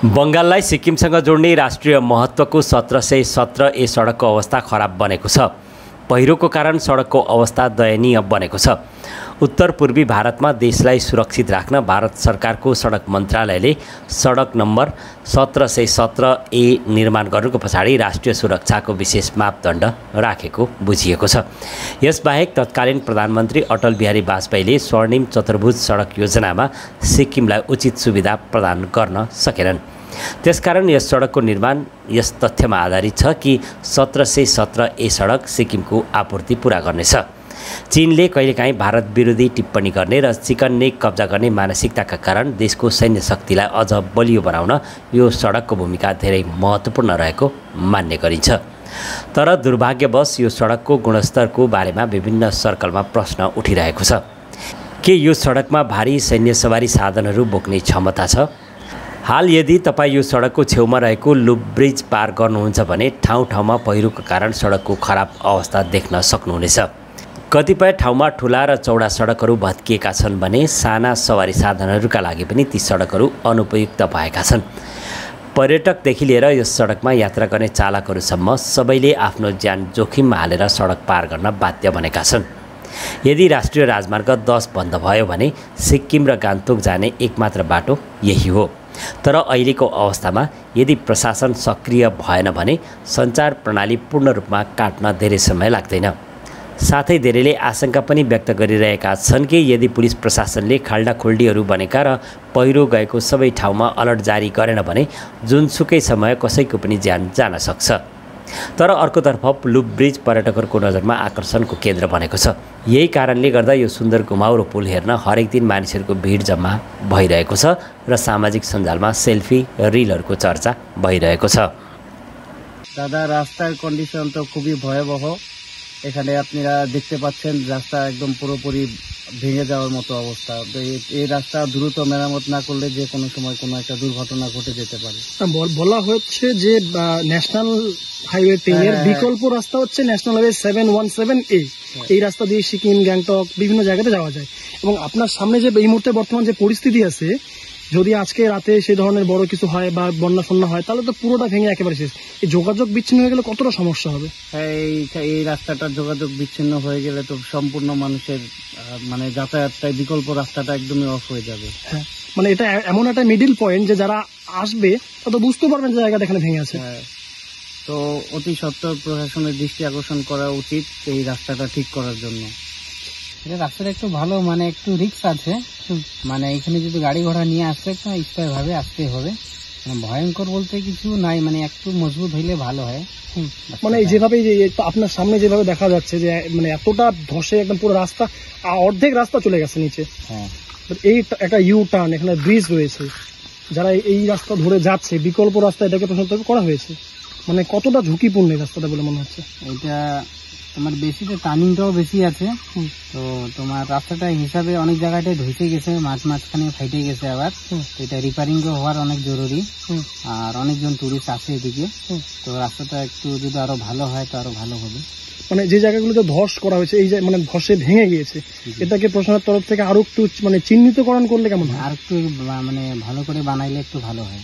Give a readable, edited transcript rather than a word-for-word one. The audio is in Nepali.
बंगाललाई सिक्किमसँग जोड्ने राष्ट्रिय महत्त्वको 1717 सडकको अवस्था खराब बनेको छ। पहिरोको कारण सडकको अवस्था दयनीय बनेको छ। उत्तर पूर्वी भारतमा देशलाई सुरक्षित राख्न भारत सरकारको सडक मन्त्रालयले सडक नम्बर 1717 निर्माण गर्नुको पछाडि राष्ट्रिय सुरक्षाको विशेष मापदण्ड राखेको बुझिएको छ। यसबाहेक तत्कालीन प्रधानमन्त्री अटल बिहारी वाजपेयीले स्वर्णिम चतुर्भुज सडक योजनामा सिक्किमलाई उचित सुविधा प्रदान गर्न सकेनन्। त्यसकारण यस सडकको निर्माण यस तथ्यमा आधारित छ कि 1717 सडक सिक्किमको आपूर्ति पूरा गर्नेछ। चीनले कहिलेकाहीँ भारत विरोधी टिप्पणी गर्ने र चिकन नेक कब्जा गर्ने मानसिकताका कारण देशको सैन्य शक्तिलाई अझ बलियो बनाउन यो सडकको भूमिका धेरै महत्त्वपूर्ण रहेको मान्ने गरिन्छ। तर दुर्भाग्यवश यो सडकको गुणस्तरको बारेमा विभिन्न सर्कलमा प्रश्न उठिरहेको छ। के यो सडकमा भारी सैन्य सवारी साधनहरू बोक्ने क्षमता छ? हाल यदि तपाईँ यो सडकको छेउमा रहेको लुप ब्रिज पार गर्नुहुन्छ भने ठाउँ ठाउँमा पहिरोको कारण सडकको खराब अवस्था देख्न सक्नुहुनेछ। कतिपय ठाउँमा ठुला र चौडा सडकहरू भत्किएका छन् भने साना सवारी साधनहरूका लागि पनि ती सडकहरू अनुपयुक्त भएका छन्। पर्यटकदेखि लिएर यस सडकमा यात्रा गर्ने चालकहरूसम्म सबैले आफ्नो ज्यान जोखिममा हालेर सडक पार गर्न बाध्य बनेका छन्। यदि राष्ट्रिय राजमार्ग 10 बन्द भयो भने सिक्किम र गान्तोक जाने एकमात्र बाटो यही हो। तर अहिलेको अवस्थामा यदि प्रशासन सक्रिय भएन भने सञ्चार प्रणाली पूर्ण रूपमा काट्न धेरै समय लाग्दैन। साथै धेरैले आशंका पनि व्यक्त गरिरहेका छन् कि यदि पुलिस प्रशासनले खाल्डाखुल्डीहरू बनेका र पहिरो गएको सबै ठाउँमा अलर्ट जारी गरेन भने जुनसुकै समय कसैको पनि ज्यान जान सक्छ। तर अर्कोतर्फ लुप ब्रिज पर्यटकहरूको नजरमा आकर्षणको केन्द्र बनेको छ। यही कारणले गर्दा यो सुन्दर घुमाउरो पुल हेर्न हरेक दिन मानिसहरूको भिड जम्मा भइरहेको छ र सामाजिक सञ्जालमा सेल्फी रिलहरूको चर्चा भइरहेको छ। দাদা, রাস্তার কন্ডিশন তো খুবই ভয়াবহ। এখানে আপনারা দেখতে পাচ্ছেন রাস্তা একদম পুরোপুরি ভেঙে যাওয়ার মতো অবস্থা। এই রাস্তা দ্রুত মেরামত না করলে যে কোনো সময় কোনো একটা দুর্ঘটনা ঘটে যেতে পারে। বলা হচ্ছে যে ন্যাশনাল হাইওয়ে 10 এর বিকল্প রাস্তা হচ্ছে ন্যাশনাল হাইওয়ে 717A। এই রাস্তা দিয়ে সিকিম, গ্যাংটক বিভিন্ন জায়গাতে যাওয়া যায়। এবং আপনার সামনে যে এই মুহূর্তে বর্তমান যে পরিস্থিতি আছে, যদি আজকে রাতে সেই ধরনের বড় কিছু হয় বা বন্যা ফন্যা হয় তাহলে তো পুরোটা ভেঙে একেবারে শেষ। এই যোগাযোগ বিচ্ছিন্ন হয়ে গেলে কতটা সমস্যা হবে? এই রাস্তাটার যোগাযোগ বিচ্ছিন্ন হয়ে গেলে তো সম্পূর্ণ মানুষের মানে যাতায়াতটাই বিকল্প রাস্তাটা একদমই অফ হয়ে যাবে। হ্যাঁ, মানে এটা এমন একটা মিডিল পয়েন্ট যে যারা আসবে তত বুঝতে পারবেন যে জায়গাটা এখানে ভেঙে আছে। তো অতি সত্বর প্রশাসনের দৃষ্টি আকর্ষণ করা উচিত এই রাস্তাটা ঠিক করার জন্য। এটা রাস্তাটা একটু ভালো, মানে একটু রিস্ক আছে, মানে এখানে যদি গাড়ি ঘোড়া নিয়ে আসতে একটু স্থায়ী ভাবে আসতে হবে। ভয়ঙ্কর বলতে কিছু নাই, মানে একটু মজবুত হইলে ভালো হয়। মানে যেভাবে আপনার সামনে যেভাবে দেখা যাচ্ছে যে মানে এতটা ধসে একদম পুরো রাস্তা অর্ধেক রাস্তা চলে গেছে নিচে। হ্যাঁ, এই একটা ইউ টার্ন, এখানে ব্রিজ রয়েছে, যারা এই রাস্তা ধরে যাচ্ছে বিকল্প রাস্তা এটাকে প্রশস্ত করা হয়েছে। মানে কতটা ঝুঁকিপূর্ণ এই রাস্তাটা বলে মনে হচ্ছে? এটা তোমার বেশিতে টার্নিংটাও বেশি আছে, তো তোমার রাস্তাটা হিসাবে অনেক জায়গাটায় ধসে গেছে, মাঝখানে ফাইটে গেছে আবার। এটা রিপেয়ারিং হওয়ার অনেক জরুরি, আর অনেকজন টুরিস্ট আসে এদিকে। তো রাস্তাটা একটু যদি আরো ভালো হয় তো আরো ভালো হবে। মানে যে জায়গাগুলোতে ধস করা হয়েছে, এই যে মানে ধসে ভেঙে গিয়েছে, এটাকে প্রশাসনের তরফ থেকে আরো একটু মানে চিহ্নিতকরণ করলে কেমন হয়? আর একটু মানে ভালো করে বানাইলে একটু ভালো হয়।